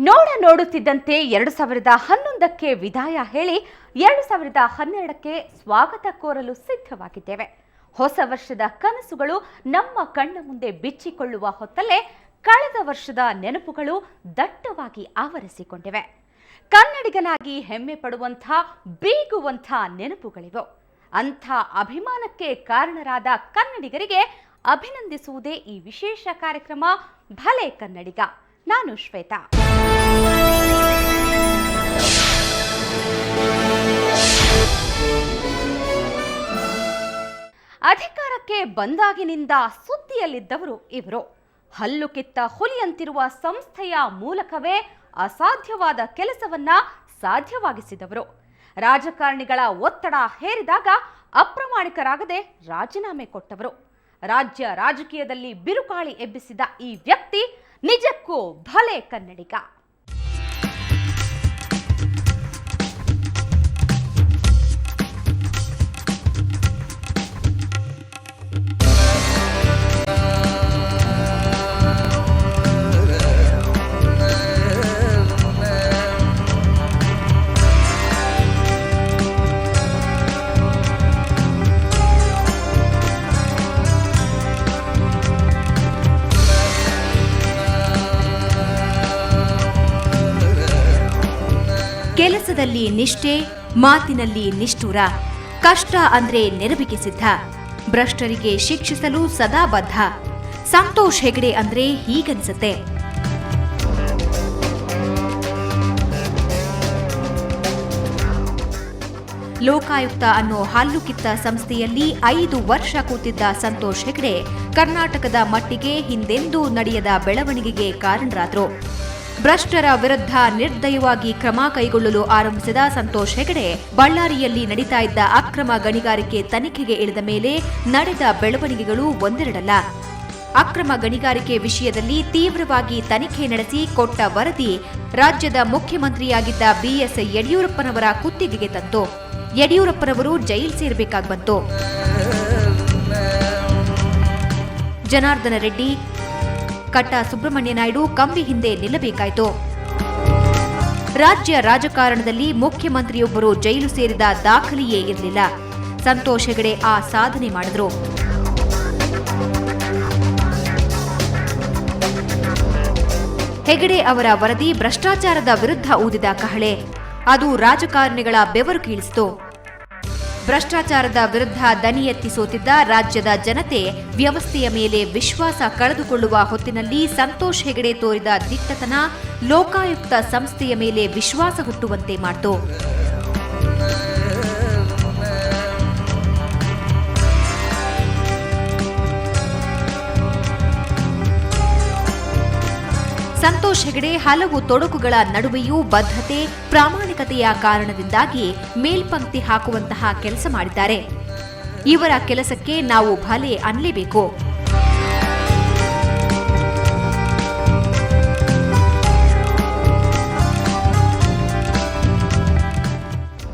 ನೋಡುತ್ತಿದ್ದಂತೆ 2011ಕ್ಕೆ ವಿದಾಯ ಹೇಳಿ 2012ಕ್ಕೆ ಸ್ವಾಗತ ಕೋರಲು ಸಿದ್ಧವಾಗಿದ್ದೇವೆ. ಹೊಸ ವರ್ಷದ ಕನಸುಗಳು ನಮ್ಮ ಕಣ್ಣ ಮುಂದೆ ಬಿಚ್ಚಿಕೊಳ್ಳುವ ಹೊತ್ತಲ್ಲೇ ಕಳೆದ ವರ್ಷದ ನೆನಪುಗಳು ದಟ್ಟವಾಗಿ ಆವರಿಸಿಕೊಂಡಿವೆ. ಕನ್ನಡಿಗನಾಗಿ ಹೆಮ್ಮೆ ಪಡುವಂಥ ಬೀಗುವಂಥ ನೆನಪುಗಳಿವು. ಅಂಥ ಅಭಿಮಾನಕ್ಕೆ ಕಾರಣರಾದ ಕನ್ನಡಿಗರಿಗೆ ಅಭಿನಂದಿಸುವುದೇ ಈ ವಿಶೇಷ ಕಾರ್ಯಕ್ರಮ ಭಲೆ ಕನ್ನಡಿಗ. ನಾನು ಶ್ವೇತಾ. ಅಧಿಕಾರಕ್ಕೆ ಬಂದಾಗಿನಿಂದ ಸುದ್ದಿಯಲ್ಲಿದ್ದವರು ಇವರು. ಹಲ್ಲು ಕಿತ್ತ ಹುಲಿಯಂತಿರುವ ಸಂಸ್ಥೆಯ ಮೂಲಕವೇ ಅಸಾಧ್ಯವಾದ ಕೆಲಸವನ್ನ ಸಾಧ್ಯವಾಗಿಸಿದವರು. ರಾಜಕಾರಣಿಗಳ ಒತ್ತಡ ಹೇರಿದಾಗ ಅಪ್ರಾಮಾಣಿಕರಾಗದೆ ರಾಜೀನಾಮೆ ಕೊಟ್ಟವರು. ರಾಜ್ಯ ರಾಜಕೀಯದಲ್ಲಿ ಬಿರುಗಾಳಿ ಎಬ್ಬಿಸಿದ ಈ ವ್ಯಕ್ತಿ ನಿಜಕ್ಕೂ ಭಲೆ ಕನ್ನಡಿಗ. ಕೆಲಸದಲ್ಲಿ ನಿಷ್ಠೆ, ಮಾತಿನಲ್ಲಿ ನಿಷ್ಠುರ, ಕಷ್ಟ ಅಂದ್ರೆ ನೆರವಿಗೆ ಸಿದ್ಧ, ಭ್ರಷ್ಟರಿಗೆ ಶಿಕ್ಷಿಸಲು ಸದಾ ಬದ್ಧ. ಸಂತೋಷ್ ಹೆಗಡೆ ಅಂದ್ರೆ ಹೀಗನ್ಸುತ್ತೆ. ಲೋಕಾಯುಕ್ತ ಅನ್ನೋ ಹಲ್ಲು ಕಿತ್ತ ಸಂಸ್ಥೆಯಲ್ಲಿ 5 ವರ್ಷ ಕೂತಿದ್ದ ಸಂತೋಷ್ ಹೆಗಡೆ ಕರ್ನಾಟಕದ ಮಟ್ಟಿಗೆ ಹಿಂದೆಂದೂ ನಡೆಯದ ಬೆಳವಣಿಗೆಗೆ ಕಾರಣರಾದರು. ಭ್ರಷ್ಟರ ವಿರುದ್ಧ ನಿರ್ದಯವಾಗಿ ಕ್ರಮ ಕೈಗೊಳ್ಳಲು ಆರಂಭಿಸಿದ ಸಂತೋಷ್ ಹೆಗಡೆ ಬಳ್ಳಾರಿಯಲ್ಲಿ ನಡೀತಾ ಇದ್ದ ಅಕ್ರಮ ಗಣಿಗಾರಿಕೆ ತನಿಖೆಗೆ ಇಳಿದ ಮೇಲೆ ನಡೆದ ಬೆಳವಣಿಗೆಗಳು ಒಂದೆರಡಲ್ಲ. ಅಕ್ರಮ ಗಣಿಗಾರಿಕೆ ವಿಷಯದಲ್ಲಿ ತೀವ್ರವಾಗಿ ತನಿಖೆ ನಡೆಸಿ ಕೊಟ್ಟ ವರದಿ ರಾಜ್ಯದ ಮುಖ್ಯಮಂತ್ರಿಯಾಗಿದ್ದ ಬಿಎಸ್ ಯಡಿಯೂರಪ್ಪನವರ ಕುತ್ತಿಗೆಗೆ ತಂತು. ಯಡಿಯೂರಪ್ಪನವರು ಜೈಲು ಸೇರಬೇಕಾಗಿ ಬಂತು. ಜನಾರ್ದನ ರೆಡ್ಡಿ, ಕಟ್ಟ ಸುಬ್ರಹ್ಮಣ್ಯ ನಾಯ್ಡು ಕಂಬಿ ಹಿಂದೆ ನಿಲ್ಲಬೇಕಾಯಿತು. ರಾಜ್ಯ ರಾಜಕಾರಣದಲ್ಲಿ ಮುಖ್ಯಮಂತ್ರಿಯೊಬ್ಬರು ಜೈಲು ಸೇರಿದ ದಾಖಲೆಯೇ ಇರಲಿಲ್ಲ. ಸಂತೋಷ್ ಹೆಗಡೆ ಆ ಸಾಧನೆ ಮಾಡಿದ್ರು. ಹೆಗಡೆ ಅವರ ವರದಿ ಭ್ರಷ್ಟಾಚಾರದ ವಿರುದ್ಧ ಊದಿದ ಕಹಳೆ. ಅದು ರಾಜಕಾರಣಿಗಳ ಬೆವರು ಕೀಳಿಸಿತು. ಭ್ರಷ್ಟಾಚಾರದ ವಿರುದ್ಧ ದನಿ ಎತ್ತಿ ಸೋತಿದ್ದ ರಾಜ್ಯದ ಜನತೆ ವ್ಯವಸ್ಥೆಯ ಮೇಲೆ ವಿಶ್ವಾಸ ಕಳೆದುಕೊಳ್ಳುವ ಹೊತ್ತಿನಲ್ಲಿ ಸಂತೋಷ್ ಹೆಗಡೆ ತೋರಿದ ದಿಟ್ಟತನ ಲೋಕಾಯುಕ್ತ ಸಂಸ್ಥೆಯ ಮೇಲೆ ವಿಶ್ವಾಸ ಹುಟ್ಟುವಂತೆ ಮಾಡಿತು. ಸಂತೋಷ್ ಹೆಗಡೆ ಹಲವು ತೊಡಕುಗಳ ನಡುವೆಯೂ ಬದ್ಧತೆ, ಪ್ರಾಮಾಣಿಕತೆಯ ಕಾರಣದಿಂದಾಗಿ ಮೇಲ್ಪಂಕ್ತಿ ಹಾಕುವಂತಹ ಕೆಲಸ ಮಾಡಿದ್ದಾರೆ. ಇವರ ಕೆಲಸಕ್ಕೆ ನಾವು ಭಲೆ ಅನ್ನಲೇಬೇಕು.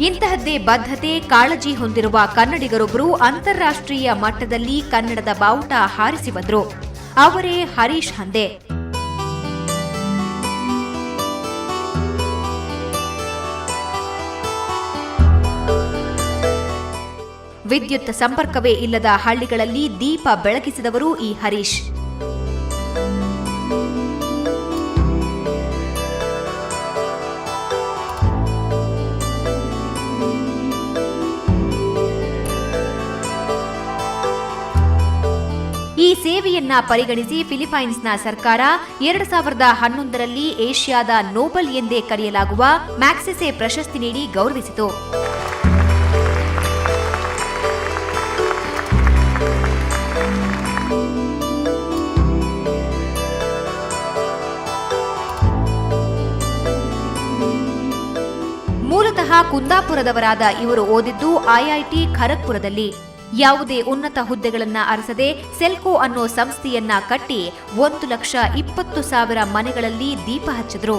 ಇಂತಹದ್ದೇ ಬದ್ಧತೆ, ಕಾಳಜಿ ಹೊಂದಿರುವ ಕನ್ನಡಿಗರೊಬ್ಬರು ಅಂತಾರಾಷ್ಟ್ರೀಯ ಮಟ್ಟದಲ್ಲಿ ಕನ್ನಡದ ಬಾವುಟ ಹಾರಿಸಿ ಬಂದರು. ಅವರೇ ಹರೀಶ್ ಹಂದೆ. ವಿದ್ಯುತ್ ಸಂಪರ್ಕವೇ ಇಲ್ಲದ ಹಳ್ಳಿಗಳಲ್ಲಿ ದೀಪ ಬೆಳಗಿಸಿದವರು ಈ ಹರೀಶ್. ಈ ಸೇವೆಯನ್ನ ಪರಿಗಣಿಸಿ ಫಿಲಿಪೈನ್ಸ್ನ ಸರ್ಕಾರ 2011ರಲ್ಲಿ ಏಷ್ಯಾದ ನೋಬಲ್ ಎಂದೇ ಕರೆಯಲಾಗುವ ಮ್ಯಾಗ್ಸೆಸೆ ಪ್ರಶಸ್ತಿ ನೀಡಿ ಗೌರವಿಸಿತು. ಮೂಲತಃ ಕುಂದಾಪುರದವರಾದ ಇವರು ಓದಿದ್ದು ಐಐಟಿ ಖರಗ್ಪುರದಲ್ಲಿ. ಯಾವುದೇ ಉನ್ನತ ಹುದ್ದೆಗಳನ್ನ ಅರಸದೆ ಸೆಲ್ಕೋ ಅನ್ನೋ ಸಂಸ್ಥೆಯನ್ನ ಕಟ್ಟಿ 1,20,000 ಮನೆಗಳಲ್ಲಿ ದೀಪ ಹಚ್ಚಿದ್ರು.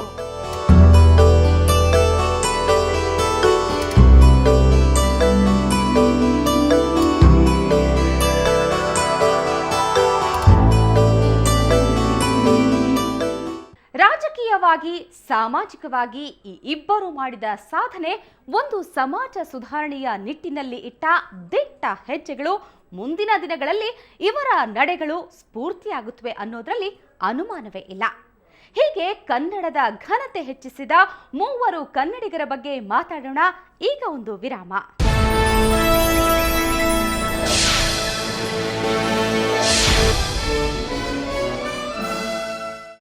ವೈಯಕ್ತಿಕವಾಗಿ ಸಾಮಾಜಿಕವಾಗಿ ಈ ಇಬ್ಬರು ಮಾಡಿದ ಸಾಧನೆ ಒಂದು ಸಮಾಜ ಸುಧಾರಣೆಯ ನಿಟ್ಟಿನಲ್ಲಿ ಇಟ್ಟ ದಿಟ್ಟ ಹೆಜ್ಜೆಗಳು ಮುಂದಿನ ದಿನಗಳಲ್ಲಿ ಇವರ ನಡೆಗಳು ಸ್ಫೂರ್ತಿಯಾಗುತ್ತವೆ ಅನ್ನೋದ್ರಲ್ಲಿ ಅನುಮಾನವೇ ಇಲ್ಲ. ಹೀಗೆ ಕನ್ನಡದ ಘನತೆ ಹೆಚ್ಚಿಸಿದ ಮೂವರು ಕನ್ನಡಿಗರ ಬಗ್ಗೆ ಮಾತಾಡೋಣ. ಈಗ ಒಂದು ವಿರಾಮ.